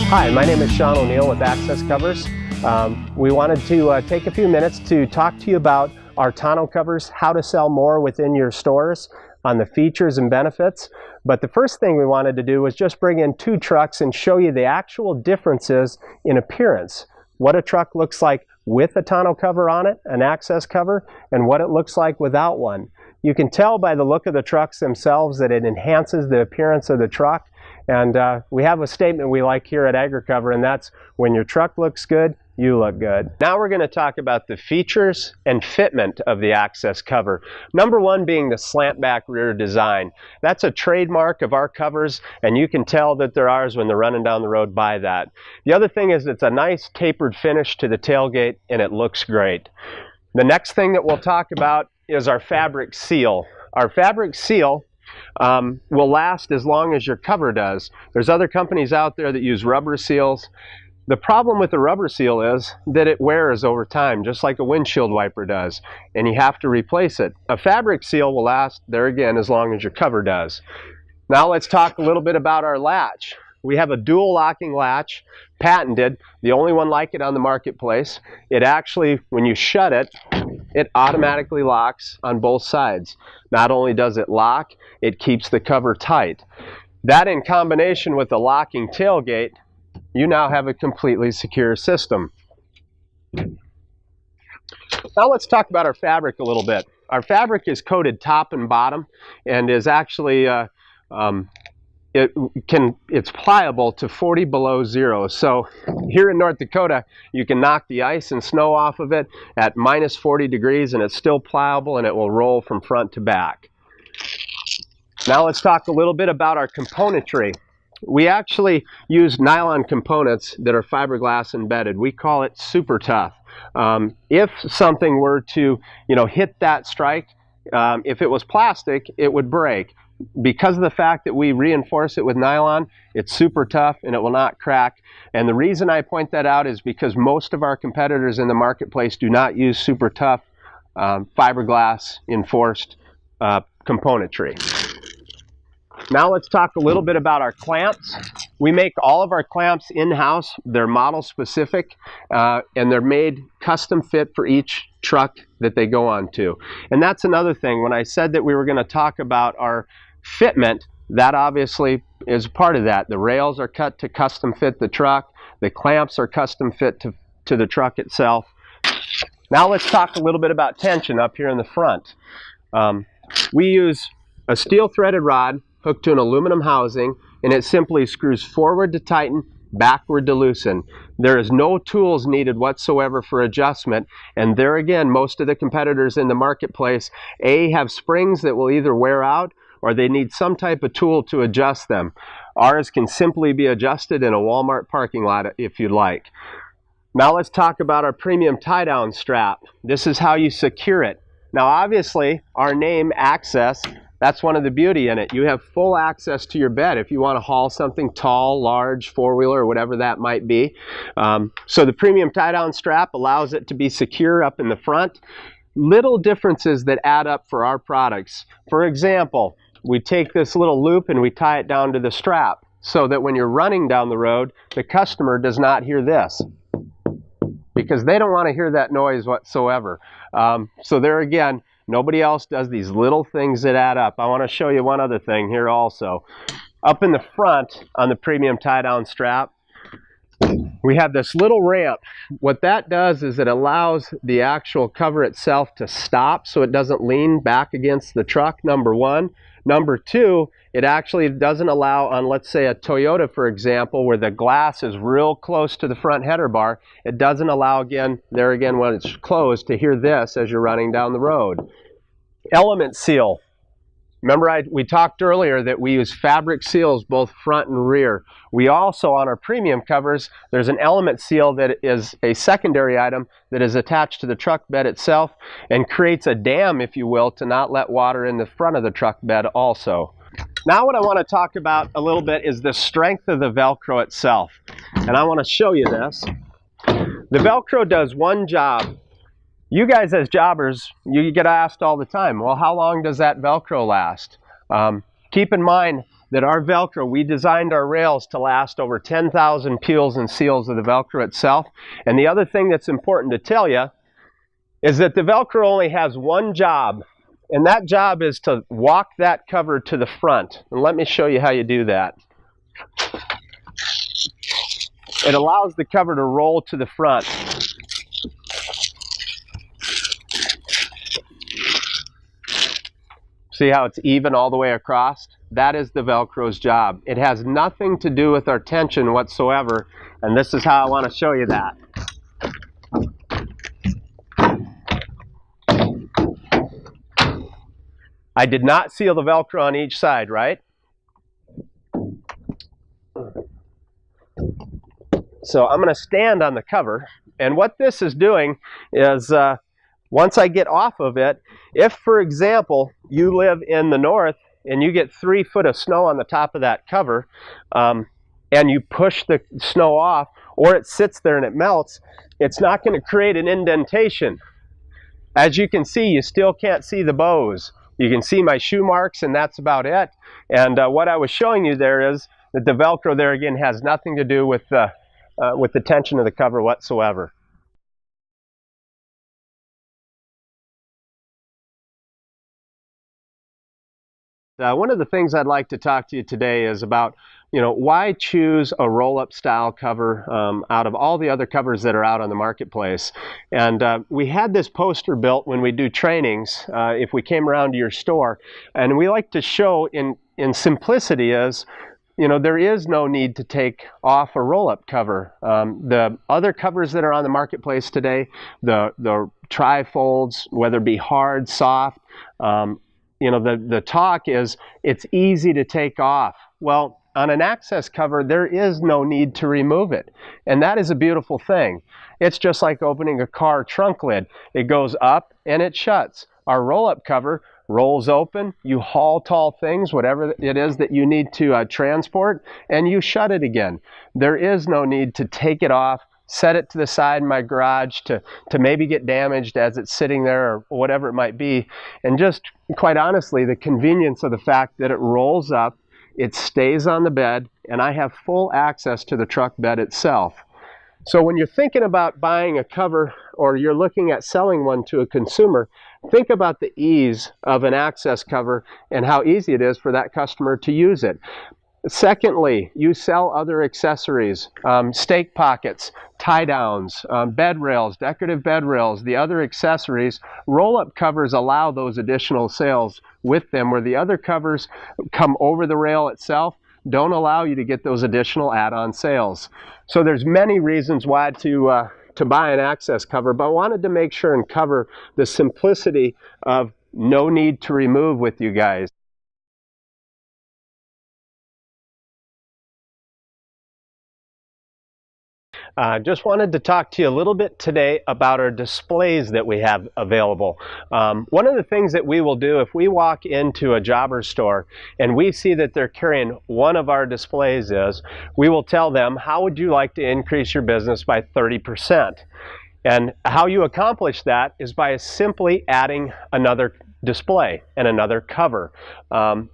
Hi, my name is Sean O'Neill with Access Covers. We wanted to take a few minutes to talk to you about our tonneau covers, how to sell more within your stores, on the features and benefits. But the first thing we wanted to do was just bring in two trucks and show you the actual differences in appearance. What a truck looks like with a tonneau cover on it, an access cover, and what it looks like without one. You can tell by the look of the trucks themselves that it enhances the appearance of the truck. And we have a statement we like here at AgriCover, and that's, when your truck looks good, you look good. Now we're going to talk about the features and fitment of the access cover. Number one being the slant back rear design. That's a trademark of our covers, and you can tell that they're ours when they're running down the road by that. The other thing is it's a nice tapered finish to the tailgate, and it looks great. The next thing that we'll talk about is our fabric seal. Our fabric seal will last as long as your cover does. There's other companies out there that use rubber seals. The problem with the rubber seal is that it wears over time, just like a windshield wiper does, and you have to replace it. A fabric seal will last, there again, as long as your cover does. Now let's talk a little bit about our latch. We have a dual locking latch, patented, the only one like it on the marketplace. It actually, when you shut it, it automatically locks on both sides. Not only does it lock, it keeps the cover tight. That, in combination with the locking tailgate, you now have a completely secure system. Now let's talk about our fabric a little bit. Our fabric is coated top and bottom, and is actually it's pliable to 40 below zero. So here in North Dakota, you can knock the ice and snow off of it at minus 40 degrees, and it's still pliable, and it will roll from front to back. Now let's talk a little bit about our componentry. We actually use nylon components that are fiberglass embedded. We call it super tough. If something were to, hit that strike, if it was plastic, it would break. Because of the fact that we reinforce it with nylon, it's super tough and it will not crack. And the reason I point that out is because most of our competitors in the marketplace do not use super tough fiberglass enforced componentry. Now let's talk a little bit about our clamps. We make all of our clamps in-house. They're model specific, and they're made custom fit for each truck that they go on to. And that's another thing. When I said that we were going to talk about our fitment, that obviously is part of that. The rails are cut to custom fit the truck. The clamps are custom fit to the truck itself. Now let's talk a little bit about tension up here in the front. We use a steel threaded rod hooked to an aluminum housing, and it simply screws forward to tighten, backward to loosen. There is no tools needed whatsoever for adjustment, and there again, most of the competitors in the marketplace have springs that will either wear out or they need some type of tool to adjust them. Ours can simply be adjusted in a Walmart parking lot if you'd like. Now let's talk about our premium tie-down strap. This is how you secure it. Now obviously our name, Access, that's one of the beauty in it. You have full access to your bed if you want to haul something tall, large, four-wheeler, or whatever that might be. So the premium tie-down strap allows it to be secure up in the front. Little differences that add up for our products. For example, we take this little loop and we tie it down to the strap so that when you're running down the road, the customer does not hear this, because they don't want to hear that noise whatsoever. So there again, nobody else does these little things that add up. I want to show you one other thing here also. Up in the front on the premium tie-down strap, we have this little ramp. What that does is it allows the actual cover itself to stop so it doesn't lean back against the truck, number one. Number two, it actually doesn't allow on, let's say, a Toyota, for example, where the glass is real close to the front header bar, it doesn't allow, again, when it's closed, to hear this as you're running down the road. Element seal. Remember we talked earlier that we use fabric seals both front and rear. We also, on our premium covers, there's an element seal that is a secondary item that is attached to the truck bed itself and creates a dam, if you will, to not let water in the front of the truck bed also. Now what I want to talk about a little bit is the strength of the Velcro itself. And I want to show you this. The Velcro does one job. You guys as jobbers, you get asked all the time, well, how long does that Velcro last? Keep in mind, that our Velcro, we designed our rails to last over 10,000 peels and seals of the Velcro itself. And the other thing that's important to tell you is that the Velcro only has one job, and that job is to walk that cover to the front. And let me show you how you do that. It allows the cover to roll to the front. See how it's even all the way across? That is the Velcro's job. It has nothing to do with our tension whatsoever, and this is how I want to show you that. I did not seal the Velcro on each side, right? So I'm going to stand on the cover, and what this is doing is once I get off of it, if, for example, you live in the north and you get 3 foot of snow on the top of that cover, and you push the snow off, or it sits there and it melts, it's not going to create an indentation. As you can see, you still can't see the bows. You can see my shoe marks, and that's about it. And what I was showing you there is that the Velcro there, again, has nothing to do with the tension of the cover whatsoever. One of the things I'd like to talk to you today is about, why choose a roll-up style cover out of all the other covers that are out on the marketplace. And we had this poster built when we do trainings, if we came around to your store, and we like to show in simplicity is, there is no need to take off a roll-up cover. The other covers that are on the marketplace today, the tri-folds, whether it be hard, soft, the talk is it's easy to take off. Well, on an access cover, there is no need to remove it. And that is a beautiful thing. It's just like opening a car trunk lid. It goes up and it shuts. Our roll-up cover rolls open, you haul tall things, whatever it is that you need to transport, and you shut it again. There is no need to take it off, set it to the side in my garage to maybe get damaged as it's sitting there or whatever it might be. And just quite honestly, the convenience of the fact that it rolls up, it stays on the bed, and I have full access to the truck bed itself. So when you're thinking about buying a cover or you're looking at selling one to a consumer, think about the ease of an access cover and how easy it is for that customer to use it. Secondly, you sell other accessories, stake pockets, tie downs, bed rails, decorative bed rails, the other accessories. Roll-up covers allow those additional sales with them, where the other covers come over the rail itself, don't allow you to get those additional add-on sales. So there's many reasons why to buy an access cover, but I wanted to make sure and cover the simplicity of no need to remove with you guys. Just wanted to talk to you a little bit today about our displays that we have available. One of the things that we will do if we walk into a jobber store and we see that they're carrying one of our displays is, we will tell them, how would you like to increase your business by 30%? And how you accomplish that is by simply adding another display and another cover.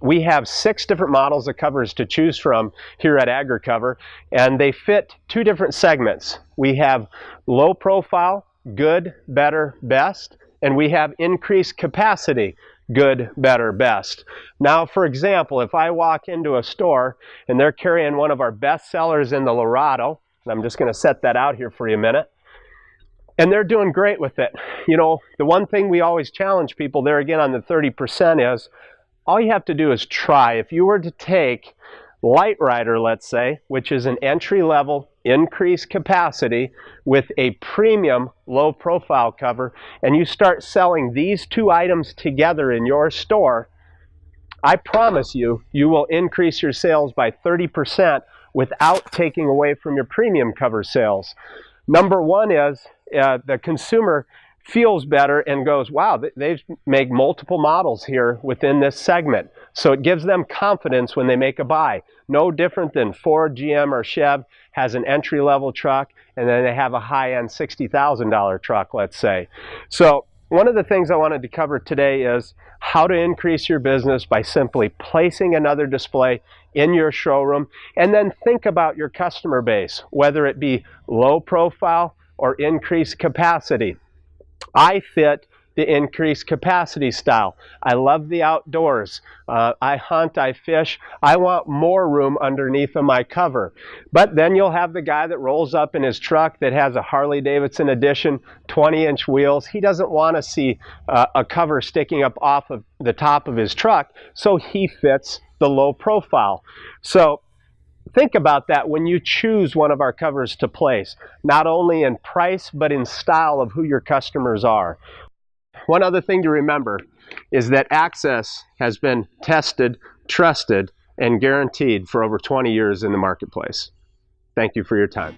We have 6 different models of covers to choose from here at AgriCover, and they fit 2 different segments. We have low profile, good, better, best, and we have increased capacity, good, better, best. Now, for example, if I walk into a store and they're carrying one of our best sellers in the Laredo, and I'm just going to set that out here for you a minute, and they're doing great with it. The one thing we always challenge people there again on the 30% is, all you have to do is try. If you were to take Light Rider, let's say, which is an entry-level increased capacity with a premium low profile cover, and you start selling these 2 items together in your store, I promise you, you will increase your sales by 30% without taking away from your premium cover sales. Number one is the consumer feels better and goes, wow, they make multiple models here within this segment. So it gives them confidence when they make a buy. No different than Ford, GM, or Chev has an entry-level truck, and then they have a high-end $60,000 truck, let's say. So one of the things I wanted to cover today is how to increase your business by simply placing another display in your showroom, and then think about your customer base, whether it be low profile or increased capacity. I fit the increased capacity style. I love the outdoors. I hunt, I fish. I want more room underneath of my cover. But then you'll have the guy that rolls up in his truck that has a Harley-Davidson edition, 20-inch wheels. He doesn't want to see a cover sticking up off of the top of his truck, so he fits the low profile. So think about that when you choose one of our covers to place, not only in price, but in style of who your customers are. One other thing to remember is that Access has been tested, trusted, and guaranteed for over 20 years in the marketplace. Thank you for your time.